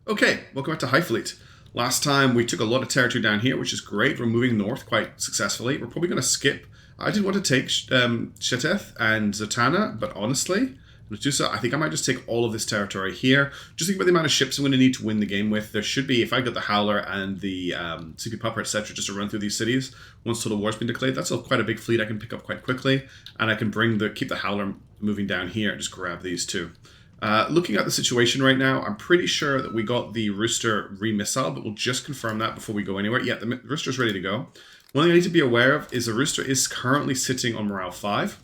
Okay, welcome back to Highfleet. Last time we took a lot of territory down here, which is great. We're moving north quite successfully. We're probably going to skip. I did want to take Sheteth and Zatanna, but honestly, Medusa, I think I might just take all of this territory here. Just think about the amount of ships I'm going to need to win the game with. There should be, if I got the Howler and the CP Pupper, etc., just to run through these cities once Total War's been declared, that's quite a big fleet I can pick up quite quickly, and I can keep the Howler moving down here and just grab these two. Looking at the situation right now, I'm pretty sure that we got the Rooster re-missile, but we'll just confirm that before we go anywhere. Yeah, the Rooster's ready to go. One thing I need to be aware of is the Rooster is currently sitting on Morale 5.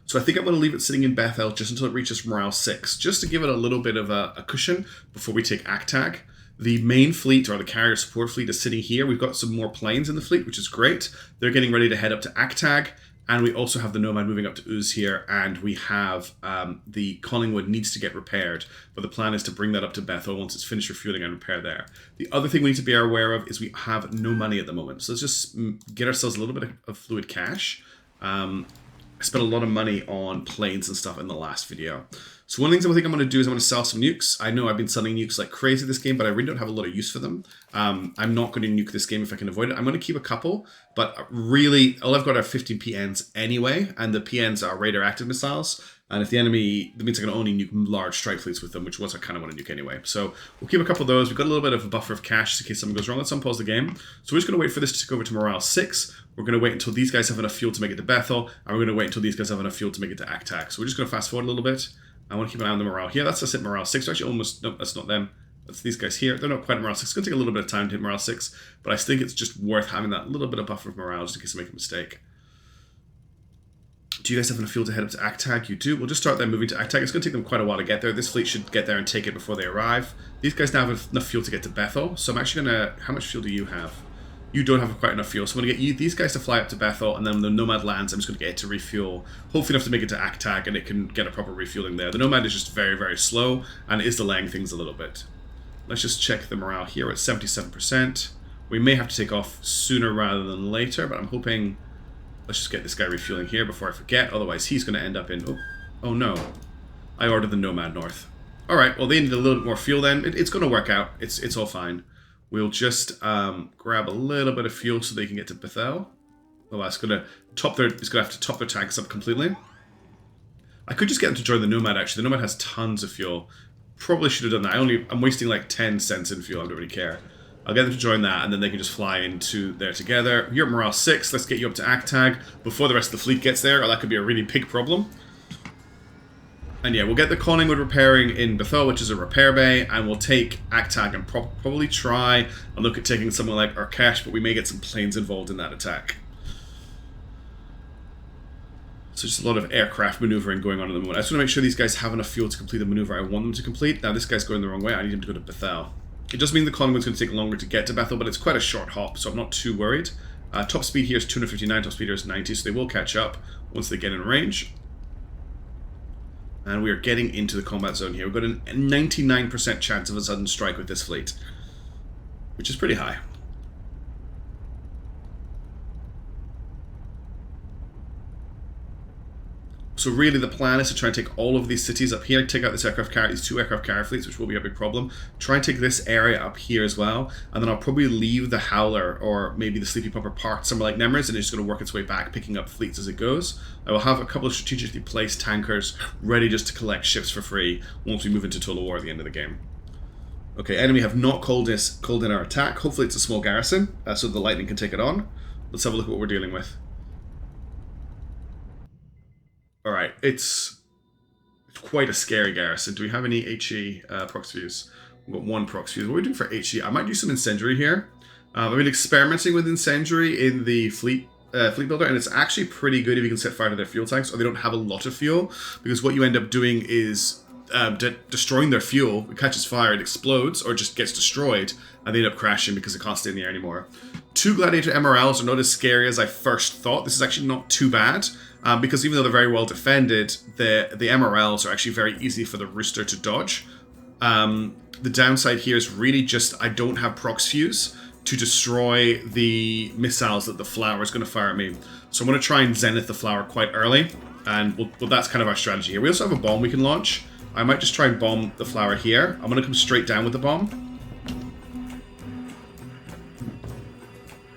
So I think I'm going to leave it sitting in Bethel just until it reaches Morale 6, just to give it a little bit of a cushion before we take Actag. The main fleet, or the carrier support fleet, is sitting here. We've got some more planes in the fleet, which is great. They're getting ready to head up to Actag. And we also have the Nomad moving up to Uz here, and we have the Collingwood needs to get repaired, but the plan is to bring that up to Bethel once it's finished refueling and repair there. The other thing we need to be aware of is we have no money at the moment, so let's just get ourselves a little bit of fluid cash. I spent a lot of money on planes and stuff in the last video. So one of the things I think I'm going to do is I'm going to sell some nukes. I know I've been selling nukes like crazy this game, but I really don't have a lot of use for them. I'm not going to nuke this game if I can avoid it. I'm going to keep a couple, but really all I've got are 15 PNs anyway, and the PNs are radioactive missiles. And if the enemy, that means I can only nuke large strike fleets with them, which was I kind of want to nuke anyway. So we'll keep a couple of those. We've got a little bit of a buffer of cash in case something goes wrong. Let's unpause the game. So we're just going to wait for this to go over to Morale 6. We're going to wait until these guys have enough fuel to make it to Bethel, and we're going to wait until these guys have enough fuel to make it to Actag. So we're just going to fast forward a little bit. I want to keep an eye on the morale here. That's us at Morale 6. Actually, almost, no, that's not them. That's these guys here. They're not quite at Morale 6. It's going to take a little bit of time to hit Morale 6, but I think it's just worth having that little bit of buffer of morale just in case I make a mistake. Do you guys have enough fuel to head up to Actag? You do. We'll just start them moving to Actag. It's going to take them quite a while to get there. This fleet should get there and take it before they arrive. These guys now have enough fuel to get to Bethel, so I'm actually going to... How much fuel do you have? You don't have quite enough fuel, so I'm going to get these guys to fly up to Bethel, and then when the Nomad lands, I'm just going to get it to refuel, hopefully enough to make it to Actag, and it can get a proper refueling there. The Nomad is just very, very slow, and is delaying things a little bit. Let's just check the morale here. We're at 77%. We may have to take off sooner rather than later, but I'm hoping... Let's just get this guy refueling here before I forget, otherwise he's going to end up in... Oh no. I ordered the Nomad north. Alright, well they need a little bit more fuel then. It's going to work out. It's all fine. We'll just grab a little bit of fuel so they can get to Bethel. Oh, that's going to top their... It's going to have to top their tanks up completely. I could just get them to join the Nomad, actually. The Nomad has tons of fuel. Probably should have done that. I'm wasting like 10 cents in fuel. I don't really care. I'll get them to join that, and then they can just fly into there together. You're at Morale 6. Let's get you up to Actag before the rest of the fleet gets there, or that could be a really big problem. And yeah, we'll get the Collingwood repairing in Bethel, which is a repair bay, and we'll take Actag and probably try and look at taking somewhere like Urkesh, but we may get some planes involved in that attack. So just a lot of aircraft maneuvering going on at the moment. I just want to make sure these guys have enough fuel to complete the maneuver I want them to complete. Now this guy's going the wrong way. I need him to go to Bethel. It does mean the Collingwood's going to take longer to get to Bethel, but it's quite a short hop, so I'm not too worried. Top speed here is 259, top speed here is 90, so they will catch up once they get in range. And we are getting into the combat zone here. We've got a 99% chance of a sudden strike with this fleet, which is pretty high. So really the plan is to try and take all of these cities up here, take out this aircraft carrier, these two aircraft carrier fleets, which will be a big problem. Try and take this area up here as well, and then I'll probably leave the Howler or maybe the Sleepy Pupper parked somewhere like Nemrys, and it's just going to work its way back, picking up fleets as it goes. I will have a couple of strategically placed tankers ready just to collect ships for free once we move into Total War at the end of the game. Okay, enemy have not called in our attack. Hopefully it's a small garrison, so the lightning can take it on. Let's have a look at what we're dealing with. Alright, it's quite a scary garrison. Do we have any HE prox fuse? We've got one prox fuse. What are we doing for HE? I might do some incendiary here. I've been experimenting with incendiary in the fleet builder, and it's actually pretty good if you can set fire to their fuel tanks, or they don't have a lot of fuel, because what you end up doing is destroying their fuel. It catches fire, it explodes, or just gets destroyed, and they end up crashing because it can't stay in the air anymore. 2 Gladiator MRLs are not as scary as I first thought. This is actually not too bad. Because even though they're very well defended, the MRLs are actually very easy for the Rooster to dodge. The downside here is really just I don't have prox fuse to destroy the missiles that the Flower is going to fire at me. So I'm going to try and zenith the Flower quite early, and well, that's kind of our strategy here. We also have a bomb we can launch. I might just try and bomb the flower here. I'm going to come straight down with the bomb.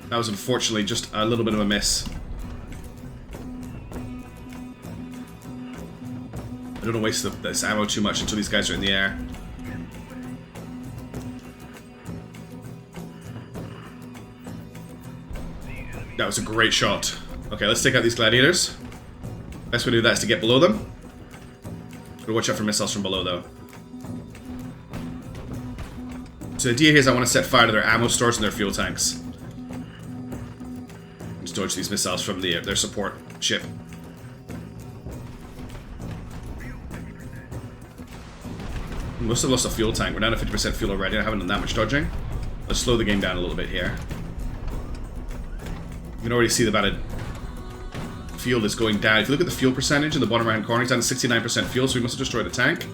That was unfortunately just a little bit of a miss. I don't want to waste this ammo too much until these guys are in the air. That was a great shot. Okay, let's take out these gladiators. Best way to do that is to get below them. Gotta watch out for missiles from below, though. So the idea here is I want to set fire to their ammo stores and their fuel tanks. Just dodge these missiles from their support ship. We must have lost a fuel tank. We're down to 50% fuel already. I haven't done that much dodging. Let's slow the game down a little bit here. You can already see the batted fuel is going down. If you look at the fuel percentage in the bottom right hand corner, it's down to 69% fuel, so we must have destroyed a tank.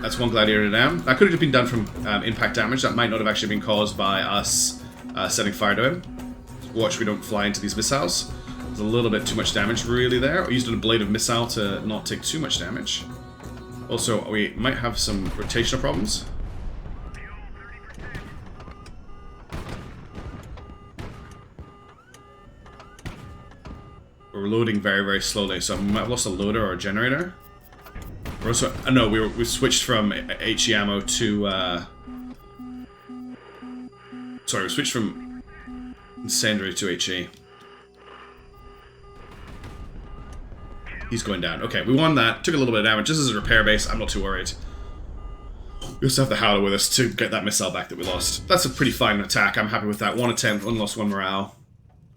That's one gladiator down. That could have just been done from impact damage. That might not have actually been caused by us setting fire to him. Watch we don't fly into these missiles. There's a little bit too much damage really there. I used a blade of missile to not take too much damage. Also, we might have some rotational problems. We're loading very, very slowly, so I might have lost a loader or a generator. We're also, no, we switched from HE ammo to, sorry, we switched from incendiary to HE. He's going down. Okay, we won that. Took a little bit of damage. This is a repair base. I'm not too worried. We also have the Howler with us to get that missile back that we lost. That's a pretty fine attack. I'm happy with that. 1 attempt, 1 loss, 1 morale.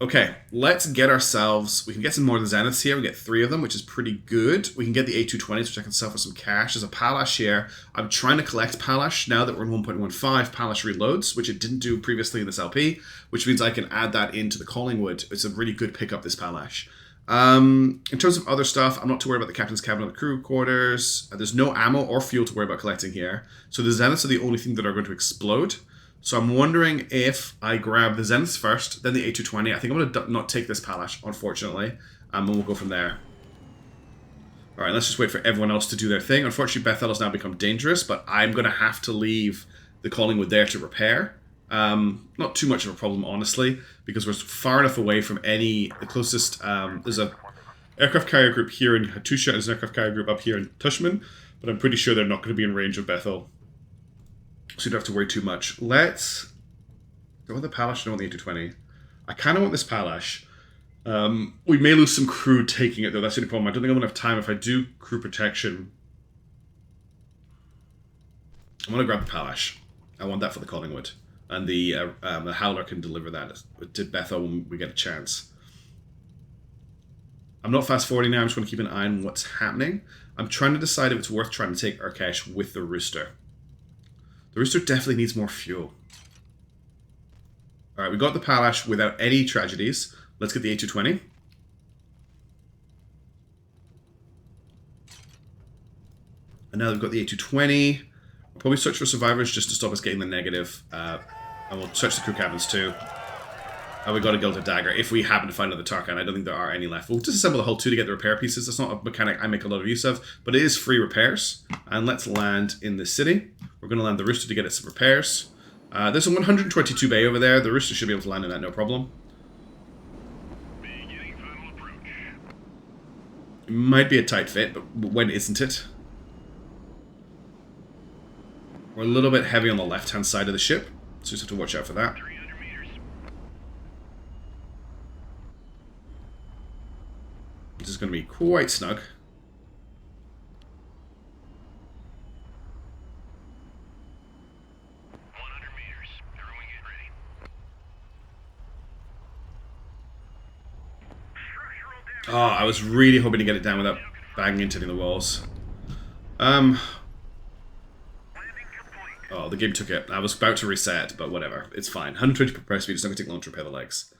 Okay, let's get ourselves... We can get some more of the Zeniths here. We get 3 of them, which is pretty good. We can get the A220s, which I can sell for some cash. There's a Palash here. I'm trying to collect Palash now that we're in 1.15. Palash reloads, which it didn't do previously in this LP, which means I can add that into the Collingwood. It's a really good pickup, this Palash. In terms of other stuff, I'm not too worried about the captain's cabin or the crew quarters. There's no ammo or fuel to worry about collecting here. So the Zeniths are the only thing that are going to explode. So I'm wondering if I grab the Zeniths first, then the A220. I think I'm going to not take this Palash, unfortunately. And we'll go from there. Alright, let's just wait for everyone else to do their thing. Unfortunately, Bethel has now become dangerous, but I'm going to have to leave the Collingwood there to repair. Not too much of a problem, honestly, because we're far enough away from the closest, there's a aircraft carrier group here in Hattusha, there's an aircraft carrier group up here in Tushman, but I'm pretty sure they're not going to be in range of Bethel, so you don't have to worry too much. Let's go with the Palash. I don't want the A220. I kind of want this Palash. We may lose some crew taking it, though. That's the only problem. I don't think I'm going to have time. If I do crew protection, I'm going to grab the Palash. I want that for the Collingwood. And the Howler can deliver that to Bethel when we get a chance. I'm not fast forwarding now, I'm just going to keep an eye on what's happening. I'm trying to decide if it's worth trying to take Urkesh with the Rooster. The Rooster definitely needs more fuel. Alright, we got the Palash without any tragedies. Let's get the A220. And now we've got the A220. We'll probably search for survivors just to stop us getting the negative. And we'll search the crew cabins too. And we got a Gilded Dagger if we happen to find another Tarkan. I don't think there are any left. We'll disassemble the hull too to get the repair pieces. That's not a mechanic I make a lot of use of, but it is free repairs. And let's land in the city. We're going to land the Rooster to get it some repairs. There's a 122 bay over there. The Rooster should be able to land in that, no problem. It might be a tight fit, but when isn't it? We're a little bit heavy on the left-hand side of the ship, so just have to watch out for that. This is going to be quite snug. Oh, I was really hoping to get it down without banging into the walls. Oh, the game took it. I was about to reset, but whatever. It's fine. 120 per press speed. It's not going to take long to repair the legs.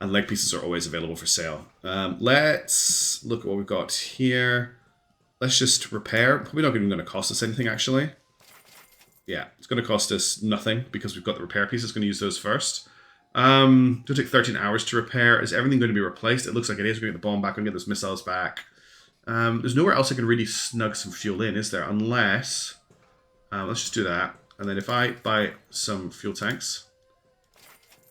And leg pieces are always available for sale. Let's look at what we've got here. Let's just repair. Probably not even going to cost us anything, actually. Yeah, it's going to cost us nothing because we've got the repair pieces. It's going to use those first. It'll take 13 hours to repair. Is everything going to be replaced? It looks like it is. We're going to get the bomb back. We're going to get those missiles back. There's nowhere else I can really snug some fuel in, is there? Unless... let's just do that. And then if I buy some fuel tanks...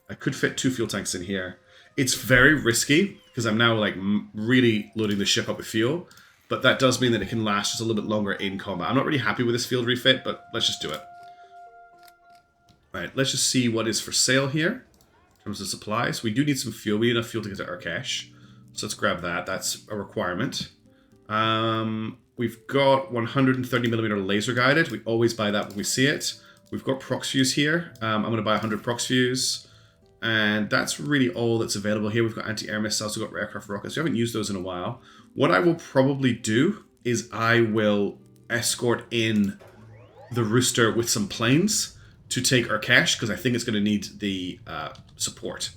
I could fit 2 fuel tanks in here. It's very risky, because I'm now like really loading the ship up with fuel. But that does mean that it can last just a little bit longer in combat. I'm not really happy with this field refit, but let's just do it. Right, let's just see what is for sale here. In terms of supplies. We do need some fuel. We need enough fuel to get to Urkesh. So let's grab that. That's a requirement. We've got 130mm laser guided. We always buy that when we see it. We've got prox fuse here. I'm going to buy 100 prox fuse. And that's really all that's available here. We've got anti-air missiles, we've got aircraft rockets. We haven't used those in a while. What I will probably do is I will escort in the Rooster with some planes to take Urkesh, because I think it's going to need the support.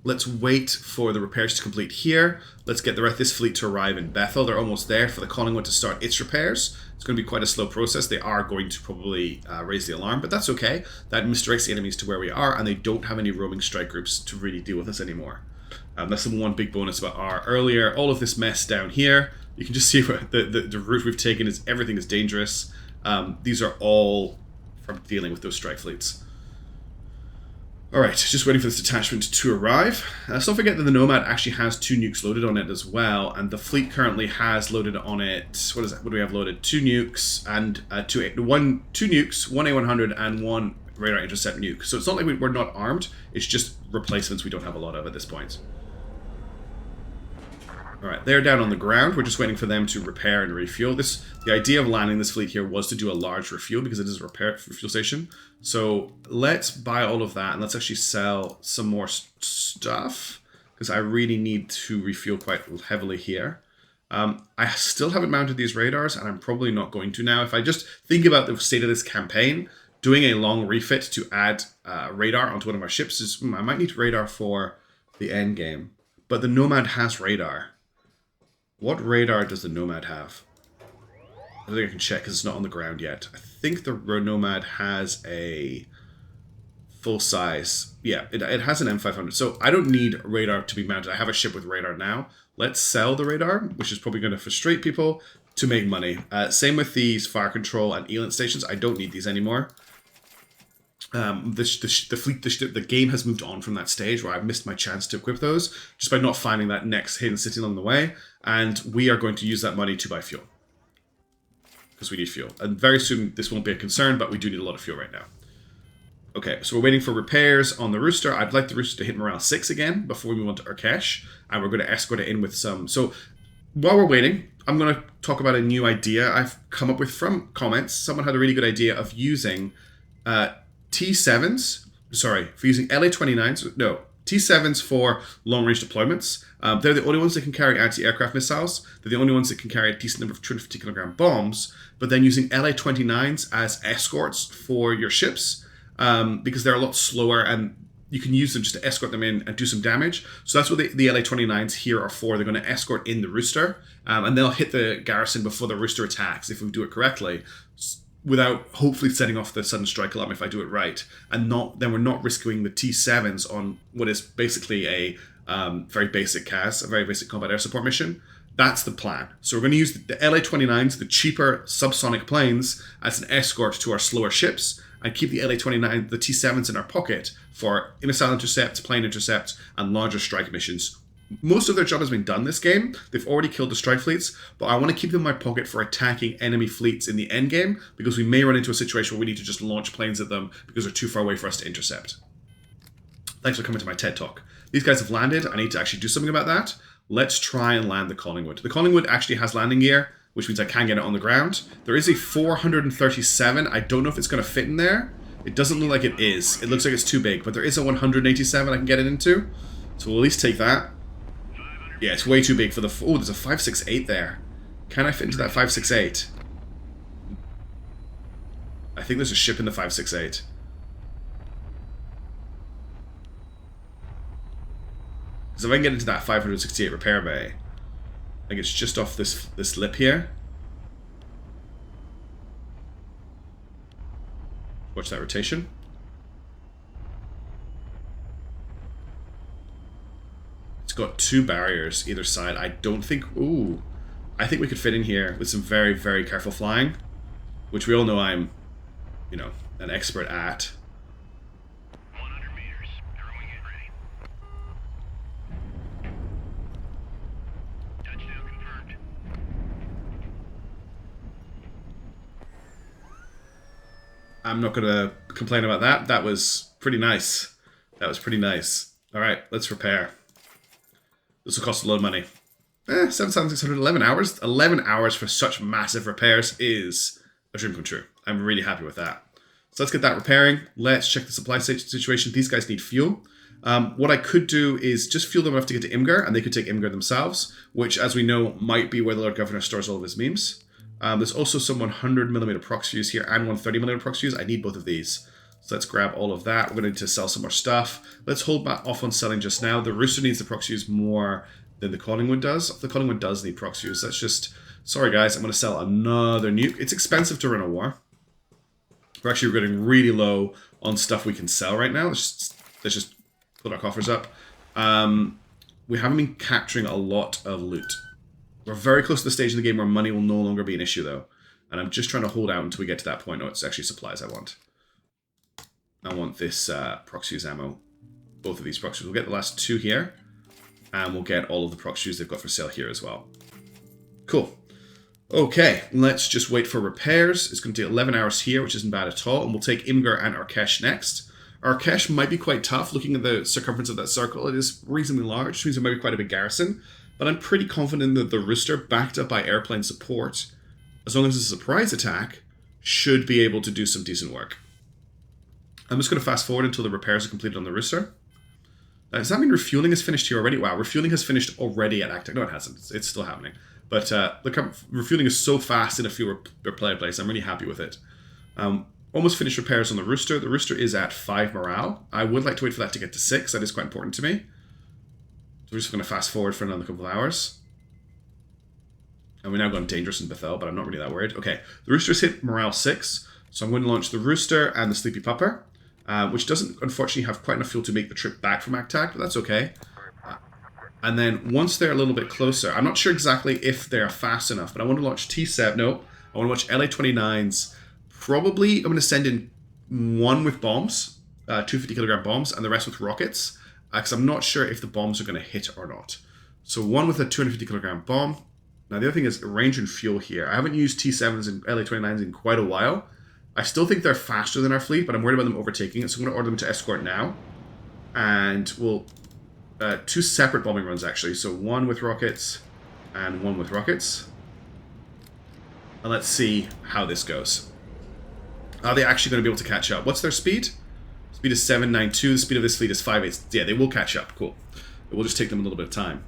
Let's wait for the repairs to complete here. Let's get the rest of this fleet to arrive in Bethel. They're almost there for the Collingwood to start its repairs. It's going to be quite a slow process. They are going to probably raise the alarm, but that's okay. That misdirects the enemies to where we are, and they don't have any roaming strike groups to really deal with us anymore. That's the one big bonus about R. Earlier, all of this mess down here, you can just see where the route we've taken is everything is dangerous. These are all from dealing with those strike fleets. Alright, just waiting for this detachment to arrive. Let's not forget that the Nomad actually has 2 nukes loaded on it as well, and the fleet currently has loaded on it, what is that? What do we have loaded? 2 nukes and 2 nukes, 1 A100 and 1 radar intercept nuke. So it's not like we're not armed, it's just replacements we don't have a lot of at this point. Alright, they're down on the ground. We're just waiting for them to repair and refuel. The idea of landing this fleet here was to do a large refuel because it is a refuel station. So let's buy all of that and let's actually sell some more stuff because I really need to refuel quite heavily here. I still haven't mounted these radars and I'm probably not going to now. If I just think about the state of this campaign, doing a long refit to add radar onto one of our ships is... I might need radar for the end game. But the Nomad has radar. What radar does the Nomad have? I don't think I can check because it's not on the ground yet. I think the Nomad has a full size. Yeah, it has an M500. So I don't need radar to be mounted. I have a ship with radar now. Let's sell the radar, which is probably going to frustrate people, to make money. Same with these fire control and ELINT stations. I don't need these anymore. The game has moved on from that stage where I've missed my chance to equip those just by not finding that next hidden city along the way, and we are going to use that money to buy fuel because we need fuel, and very soon this won't be a concern, but we do need a lot of fuel right now. Okay, so we're waiting for repairs on the Rooster. I'd like the Rooster to hit morale 6 again before we move on to Urkesh, and we're going to escort it in with some. So while we're waiting, I'm going to talk about a new idea I've come up with from comments. Someone had a really good idea of using T7s, sorry, for using LA-29s, no, T7s for long-range deployments. They're the only ones that can carry anti-aircraft missiles. They're the only ones that can carry a decent number of 250-kilogram bombs, but then using LA-29s as escorts for your ships, because they're a lot slower and you can use them just to escort them in and do some damage. So that's what the LA-29s here are for. They're going to escort in the Rooster, and they'll hit the garrison before the Rooster attacks if we do it correctly, without hopefully setting off the sudden strike alarm if I do it right. And then we're not risking the T7s on what is basically a very basic CAS, a very basic combat air support mission. That's the plan. So we're going to use the LA-29s, the cheaper subsonic planes, as an escort to our slower ships, and keep the LA-29, the T7s in our pocket for missile intercepts, plane intercepts, and larger strike missions. Most of their job has been done this game. They've already killed the strike fleets, but I want to keep them in my pocket for attacking enemy fleets in the end game, because we may run into a situation where we need to just launch planes at them because they're too far away for us to intercept. Thanks for coming to my TED Talk. These guys have landed. I need to actually do something about that. Let's try and land the Collingwood. The Collingwood actually has landing gear, which means I can get it on the ground. There is a 437. I don't know if it's going to fit in there. It doesn't look like it is. It looks like it's too big, but there is a 187 I can get it into. So we'll at least take that. Yeah, it's way too big for the... Oh, there's a 568 there. Can I fit into that 568? I think there's a ship in the 568. Because if I can get into that 568 repair bay, I think it's just off this lip here. Watch that rotation. It's got 2 barriers either side. I don't think... Ooh. I think we could fit in here with some very, very careful flying. Which we all know I'm, you know, an expert at. 100 meters. Throwing it ready. Touchdown confirmed. I'm not going to complain about that. That was pretty nice. That was pretty nice. Alright, let's repair. This will cost a lot of money. 7,600, 11 hours. 11 hours for such massive repairs is a dream come true. I'm really happy with that. So let's get that repairing. Let's check the supply situation. These guys need fuel. What I could do is just fuel them enough to get to Imgur, and they could take Imgur themselves, which, as we know, might be where the Lord Governor stores all of his memes. There's also some 100mm proc fuse here and 130mm proc fuse. I need both of these. So let's grab all of that. We're going to need to sell some more stuff. Let's hold back off on selling just now. The Rooster needs the proc fuse more than the Collingwood does. The Collingwood does need proc fuse. That's just... Sorry, guys. I'm going to sell another nuke. It's expensive to run a war. We're actually getting really low on stuff we can sell right now. Let's just put our coffers up. We haven't been capturing a lot of loot. We're very close to the stage in the game where money will no longer be an issue, though. And I'm just trying to hold out until we get to that point. No, it's actually supplies I want. I want this proc fuse ammo. Both of these proc fuse. We'll get the last 2 here. And we'll get all of the proc fuse they've got for sale here as well. Cool. Okay, let's just wait for repairs. It's going to take 11 hours here, which isn't bad at all. And we'll take Imgur and Arkesh next. Arkesh might be quite tough. Looking at the circumference of that circle, it is reasonably large, which means it might be quite a big garrison. But I'm pretty confident that the Rooster, backed up by airplane support, as long as it's a surprise attack, should be able to do some decent work. I'm just going to fast forward until the repairs are completed on the Rooster. Does that mean refueling is finished here already? Wow, refueling has finished already at Actec. No, it hasn't. It's still happening. But look, refueling is so fast in a few repair plays. I'm really happy with it. Almost finished repairs on the Rooster. The Rooster is at 5 morale. I would like to wait for that to get to 6. That is quite important to me. So we're just going to fast forward for another couple of hours. And we're now gone dangerous in Bethel, but I'm not really that worried. Okay, the Rooster's hit morale 6. So I'm going to launch the Rooster and the Sleepy Pupper, which doesn't, unfortunately, have quite enough fuel to make the trip back from Actac, but that's okay. And then once they're a little bit closer, I'm not sure exactly if they're fast enough, but I want to launch T7. No, I want to launch LA-29s. Probably I'm going to send in 1 with bombs, 250 kilogram bombs, and the rest with rockets, because I'm not sure if the bombs are going to hit or not. So 1 with a 250 kilogram bomb. Now the other thing is range and fuel here. I haven't used T7s and LA-29s in quite a while. I still think they're faster than our fleet, but I'm worried about them overtaking it, so I'm going to order them to escort now. And we'll... 2 separate bombing runs, actually. So 1 with rockets and 1 with rockets. And let's see how this goes. Are they actually going to be able to catch up? What's their speed? Speed is 792. The speed of this fleet is 5.8. Yeah, they will catch up. Cool. It will just take them a little bit of time.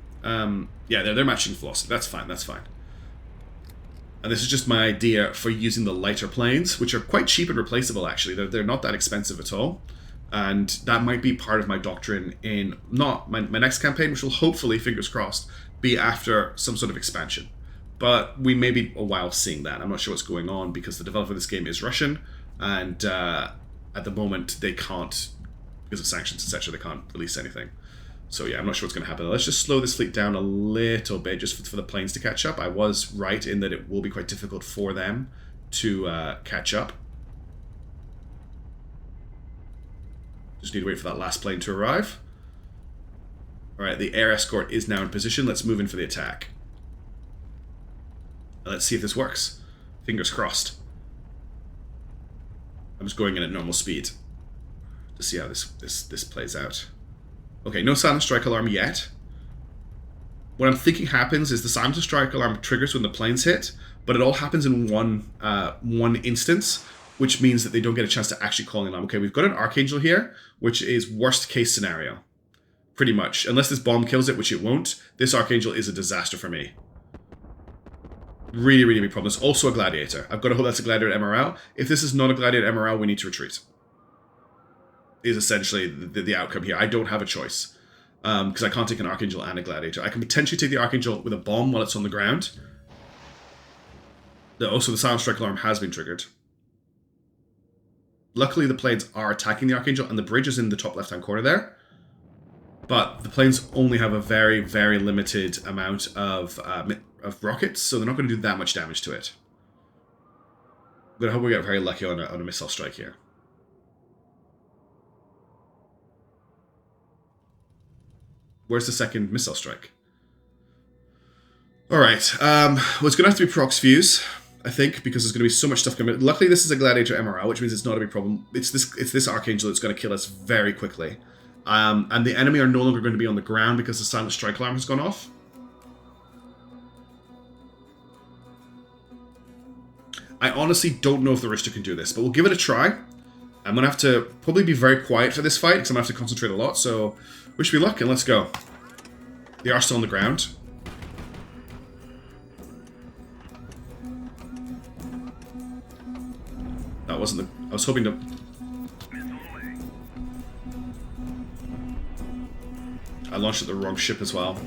Yeah, they're matching velocity. That's fine. That's fine. And this is just my idea for using the lighter planes, which are quite cheap and replaceable, actually. They're not that expensive at all. And that might be part of my doctrine in not my next campaign, which will hopefully, fingers crossed, be after some sort of expansion. But we may be a while seeing that. I'm not sure what's going on because the developer of this game is Russian, and at the moment they can't, because of sanctions, etc., they can't release anything. So yeah, I'm not sure what's going to happen. Let's just slow this fleet down a little bit just for the planes to catch up. I was right in that it will be quite difficult for them to catch up. Just need to wait for that last plane to arrive. Alright, the air escort is now in position. Let's move in for the attack. And let's see if this works. Fingers crossed. I'm just going in at normal speed to see how this plays out. Okay, no silent strike alarm yet. What I'm thinking happens is the silent strike alarm triggers when the planes hit, but it all happens in one instance, which means that they don't get a chance to actually call an alarm. Okay, we've got an Archangel here, which is worst case scenario. Pretty much. Unless this bomb kills it, which it won't, this Archangel is a disaster for me. Really, really big problem. There's also a Gladiator. I've got to hope that's a Gladiator MRL. If this is not a Gladiator MRL, we need to retreat. Is essentially the outcome here. I don't have a choice. Because I can't take an Archangel and a Gladiator. I can potentially take the Archangel with a bomb while it's on the ground. Also, the silent strike alarm has been triggered. Luckily, the planes are attacking the Archangel, and the bridge is in the top left-hand corner there. But the planes only have a very, very limited amount of rockets, so they're not going to do that much damage to it. I'm going to hope we get very lucky on a missile strike here. Where's the second missile strike? Alright, well, it's going to have to be prox fuse, I think, because there's going to be so much stuff coming. Luckily, this is a Gladiator MRL, which means it's not a big problem. It's this Archangel that's going to kill us very quickly. And the enemy are no longer going to be on the ground because the silent strike alarm has gone off. I honestly don't know if the Rooster can do this, but we'll give it a try. I'm going to have to probably be very quiet for this fight, because I'm going to have to concentrate a lot, so wish me luck, and let's go. They are still on the ground. That wasn't the... I was hoping to... I launched at the wrong ship as well.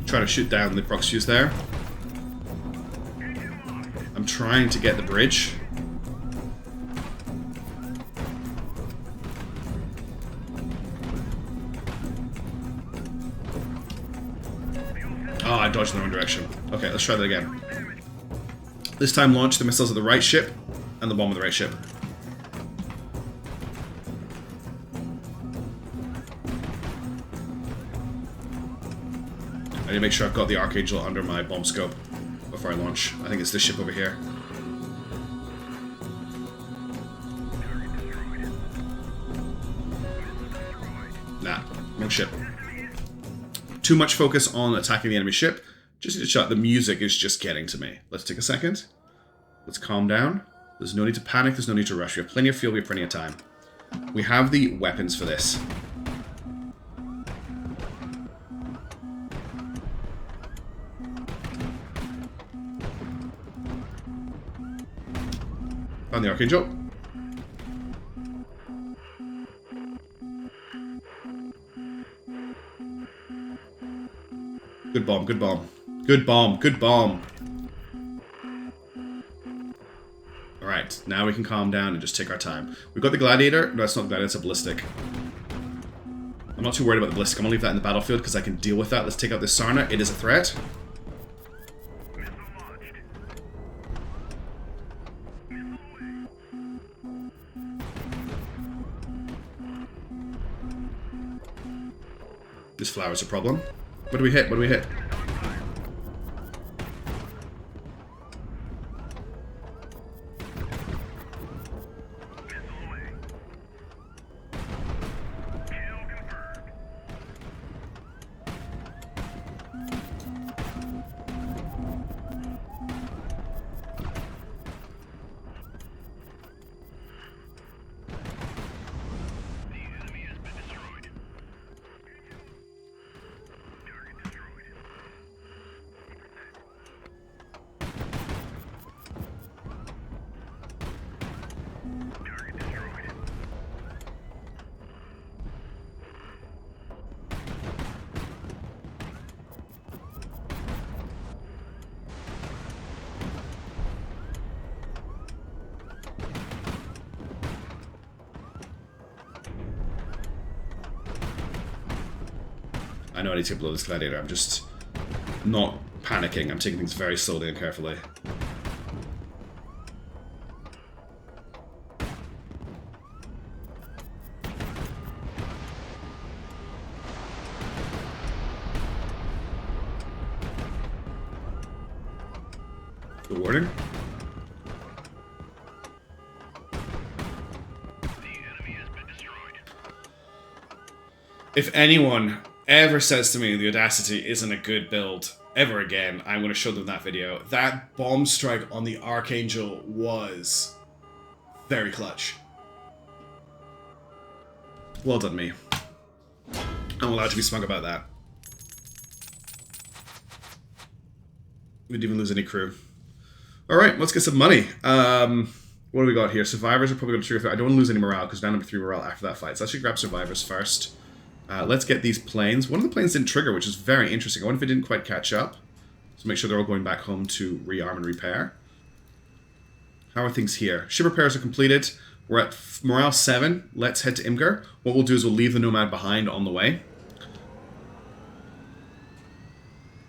Try to shoot down the prox fuse there. I'm trying to get the bridge. Oh, I dodged in the wrong direction. Okay, let's try that again. This time launch the missiles at the right ship and the bomb of the right ship. I need to make sure I've got the Archangel under my bomb scope before I launch. I think it's this ship over here. Nah, wrong ship. Too much focus on attacking the enemy ship. Just need to shut. The music is just getting to me. Let's take a second. Let's calm down. There's no need to panic. There's no need to rush. We have plenty of fuel. We have plenty of time. We have the weapons for this. Found the Archangel. Good bomb, good bomb. Good bomb, good bomb. Alright, now we can calm down and just take our time. We've got the Gladiator. No, it's not the Gladiator, it's a Ballistic. I'm not too worried about the Ballistic. I'm going to leave that in the battlefield because I can deal with that. Let's take out this Sarna. It is a threat. This flower's a problem. What do we hit? What do we hit? I know I need to blow this Gladiator. I'm just not panicking. I'm taking things very slowly and carefully. The warning? If anyone ever says to me the Audacity isn't a good build ever again, I'm going to show them that video. That bomb strike on the Archangel was very clutch. Well done, me. I'm allowed to be smug about that. We didn't even lose any crew. Alright, let's get some money. What do we got here? Survivors are probably going to trigger. I don't want to lose any morale because down number 3 morale after that fight. So let's actually grab survivors first. Let's get these planes. One of the planes didn't trigger, which is very interesting. I wonder if it didn't quite catch up. So make sure they're all going back home to rearm and repair. How are things here? Ship repairs are completed. We're at morale 7. Let's head to Imgur. What we'll do is we'll leave the Nomad behind on the way.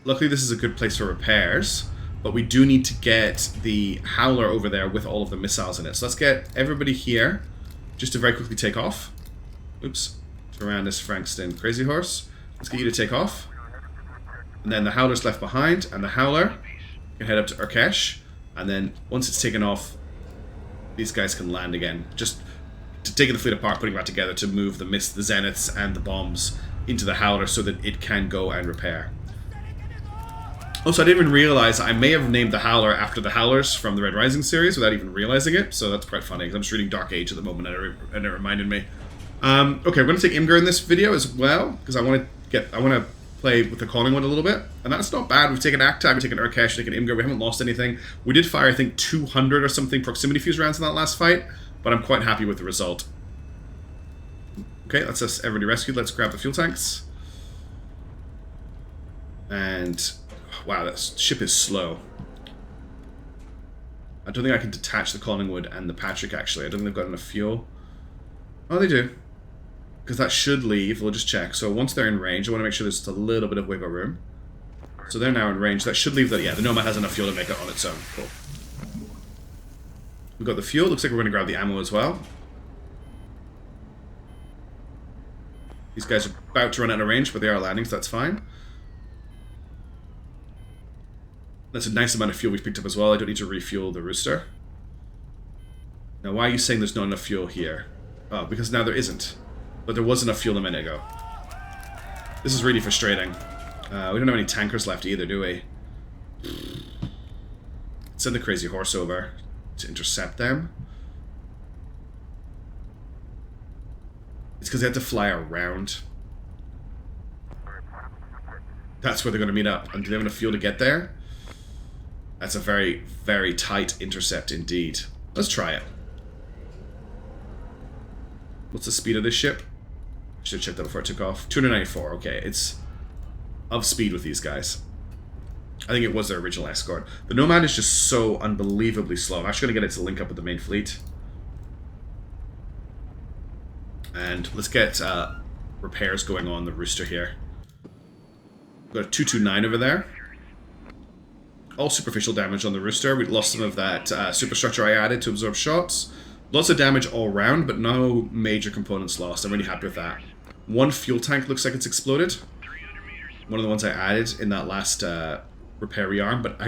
Luckily, this is a good place for repairs. But we do need to get the Howler over there with all of the missiles in it. So let's get everybody here just to very quickly take off. Oops. Tyrannus, Frankston, Crazy Horse. Let's get you to take off. And then the Howler's left behind, and the Howler can head up to Urkesh. And then once it's taken off, these guys can land again. Just to taking the fleet apart, putting it back together to move the Zeniths and the bombs into the Howler so that it can go and repair. Also, I didn't even realize I may have named the Howler after the Howlers from the Red Rising series without even realizing it, so that's quite funny, because I'm just reading Dark Age at the moment, and it reminded me. Okay, we're going to take Imgur in this video as well, because I want to play with the Calling One a little bit, and that's not bad. We've taken Akhtab, we've taken Urkesh, we've taken Imgur, we haven't lost anything. We did fire, I think, 200 or something proximity fuse rounds in that last fight, but I'm quite happy with the result. Okay, that's us everybody rescued. Let's grab the fuel tanks. And wow, that ship is slow. I don't think I can detach the Collingwood and the Patrick, actually. I don't think they've got enough fuel. Oh, they do. Because that should leave. We'll just check. So once they're in range, I want to make sure there's just a little bit of wiggle room. So they're now in range. That should leave that. Yeah, the Nomad has enough fuel to make it on its own. Cool. We've got the fuel. Looks like we're going to grab the ammo as well. These guys are about to run out of range, but they are landing, so that's fine. That's a nice amount of fuel we've picked up as well. I don't need to refuel the Rooster. Now, why are you saying there's not enough fuel here? Oh, because now there isn't. But there was enough fuel a minute ago. This is really frustrating. We don't have any tankers left either, do we? Send the Crazy Horse over to intercept them. It's because they had to fly around. That's where they're going to meet up. And do they have enough fuel to get there? That's a very, very tight intercept indeed. Let's try it. What's the speed of this ship? Should have checked that before it took off. 294, okay. It's of speed with these guys. I think it was their original escort. The Nomad is just so unbelievably slow. I'm actually going to get it to link up with the main fleet. And let's get repairs going on the Rooster here. We've got a 229 over there. All superficial damage on the Rooster. We lost some of that superstructure I added to absorb shots. Lots of damage all around, but no major components lost. I'm really happy with that. One fuel tank looks like it's exploded. One of the ones I added in that last repair rearm, but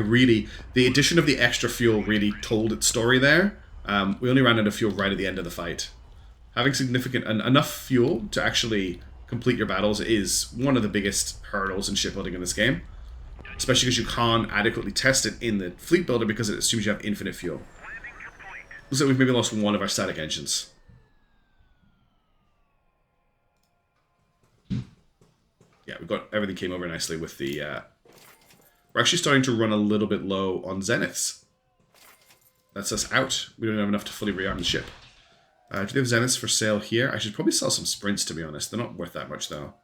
the addition of the extra fuel really told its story there. We only ran out of fuel right at the end of the fight. Having enough fuel to actually complete your battles is one of the biggest hurdles in shipbuilding in this game. Especially because you can't adequately test it in the fleet builder because it assumes you have infinite fuel. Looks like we've maybe lost one of our static engines. Yeah, we've got everything came over nicely with the... We're actually starting to run a little bit low on Zeniths. That's us out. We don't have enough to fully rearm the ship. Do they have Zeniths for sale here? I should probably sell some Sprints, to be honest. They're not worth that much, though.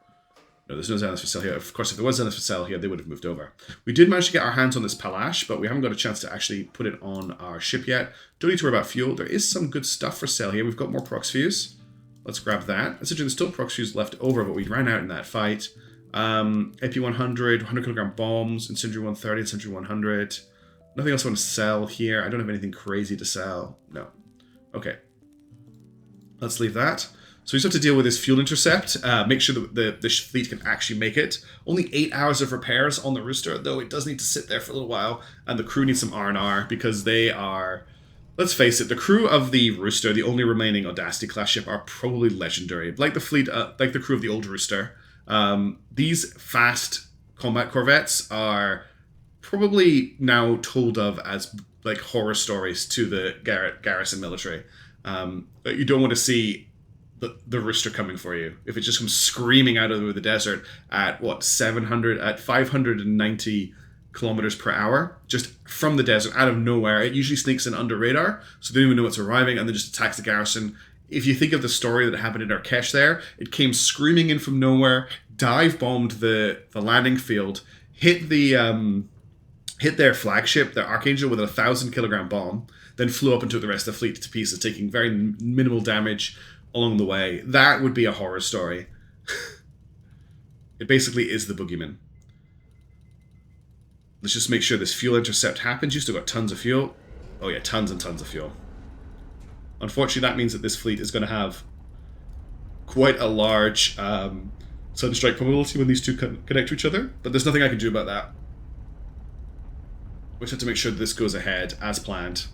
No, there's no Zeniths for sale here. Of course, if there was Zeniths for sale here, they would have moved over. We did manage to get our hands on this Palash, but we haven't got a chance to actually put it on our ship yet. Don't need to worry about fuel. There is some good stuff for sale here. We've got more Prox Fuse. Let's grab that. Essentially, there's still Prox Fuse left over, but we ran out in that fight. AP 100, 100 kilogram bombs, Incendiary 130, Incendiary 100. Nothing else I want to sell here. I don't have anything crazy to sell. No. Okay. Let's leave that. So we just have to deal with this fuel intercept, make sure that the fleet can actually make it. Only 8 hours of repairs on the Rooster, though it does need to sit there for a little while, and the crew needs some R&R because they are, let's face it, the crew of the Rooster, the only remaining Audacity class ship, are probably legendary. Like the fleet, like the crew of the old Rooster, these fast combat corvettes are probably now told of as like horror stories to the garrison military. You don't want to see the Rooster coming for you. If it just comes screaming out of the desert at, what, 590 kilometers per hour, just from the desert, out of nowhere. It usually sneaks in under radar, so they don't even know it's arriving, and then just attacks the garrison. If you think of the story that happened in Arkesh there, it came screaming in from nowhere, dive bombed the landing field, hit their flagship, their Archangel, with a 1,000-kilogram bomb, then flew up and took the rest of the fleet to pieces, taking very minimal damage along the way. That would be a horror story. It basically is the boogeyman. Let's just make sure this fuel intercept happens. You still got tons of fuel. Oh yeah, tons and tons of fuel. Unfortunately, that means that this fleet is going to have quite a large sunstrike probability when these two connect to each other, but there's nothing I can do about that. We just have to make sure that this goes ahead as planned.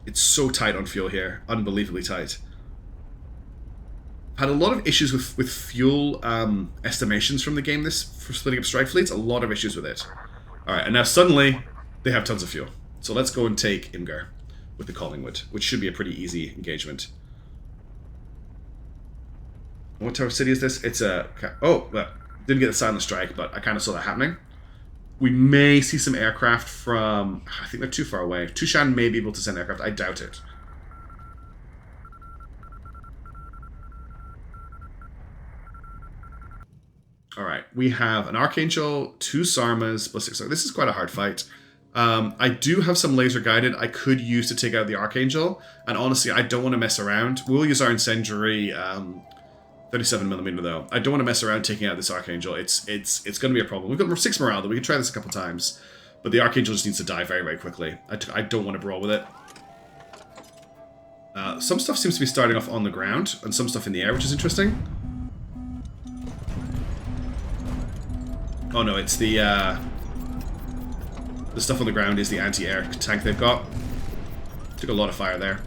It's so tight on fuel here. Unbelievably tight. Had a lot of issues with fuel estimations from the game for splitting up strike fleets. A lot of issues with it. Alright, and now suddenly they have tons of fuel. So let's go and take Imgar with the Collingwood, which should be a pretty easy engagement. What type of city is this? It's a... Oh, well, didn't get the silent strike, but I kind of saw that happening. We may see some aircraft from... I think they're too far away. Tushan may be able to send aircraft. I doubt it. Alright, we have an Archangel, 2 Sarmas, ballistic. This is quite a hard fight. I do have some laser guided I could use to take out the Archangel, and honestly, I don't want to mess around. We'll use our incendiary 37mm though. I don't want to mess around taking out this Archangel. It's going to be a problem. We've got 6 morale though. We can try this a couple times, but the Archangel just needs to die very, very quickly. I don't want to brawl with it. Some stuff seems to be starting off on the ground, and some stuff in the air, which is interesting. Oh no, it's the stuff on the ground is the anti-air tank they've got. Took a lot of fire there.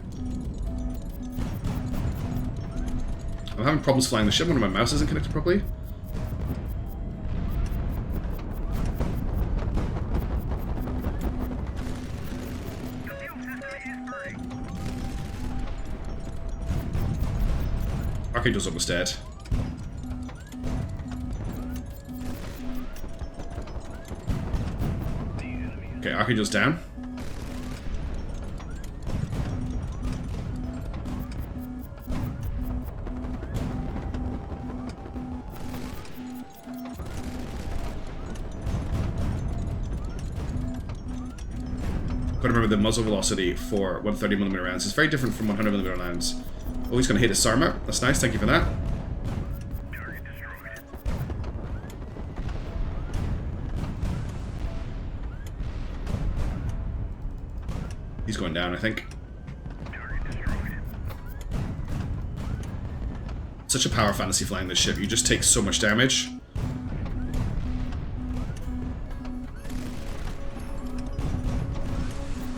I'm having problems flying the ship. One of my mouse isn't connected properly. Archangel's almost dead. Okay, Archangel's down. Gotta remember the muzzle velocity for 130mm rounds is very different from 100mm rounds. Oh, he's gonna hit his Sarma. That's nice, thank you for that. Target destroyed. He's going down, I think. Target destroyed. Such a power fantasy flying this ship. You just take so much damage.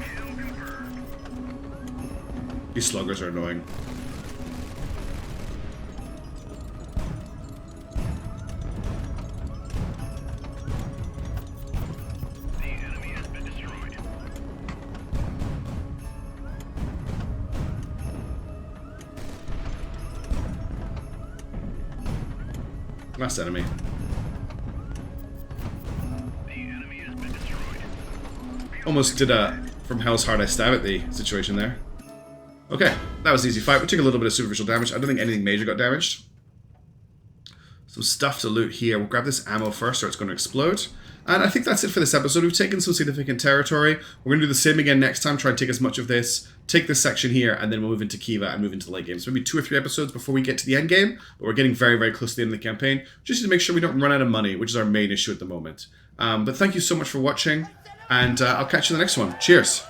Kill confirmed. These sluggers are annoying. The enemy has been destroyed. Last enemy. The enemy has been destroyed. Almost did a from hell's heart I stab at the situation there. Okay, that was an easy fight. We took a little bit of superficial damage. I don't think anything major got damaged. Some stuff to loot here. We'll grab this ammo first or it's going to explode. And I think that's it for this episode. We've taken some significant territory. We're going to do the same again next time. Try and take as much of this. Take this section here and then we'll move into Khiva and move into the late game. So maybe 2 or 3 episodes before we get to the end game. But we're getting very, very close to the end of the campaign. Just to make sure we don't run out of money, which is our main issue at the moment. But thank you so much for watching. And I'll catch you in the next one. Cheers.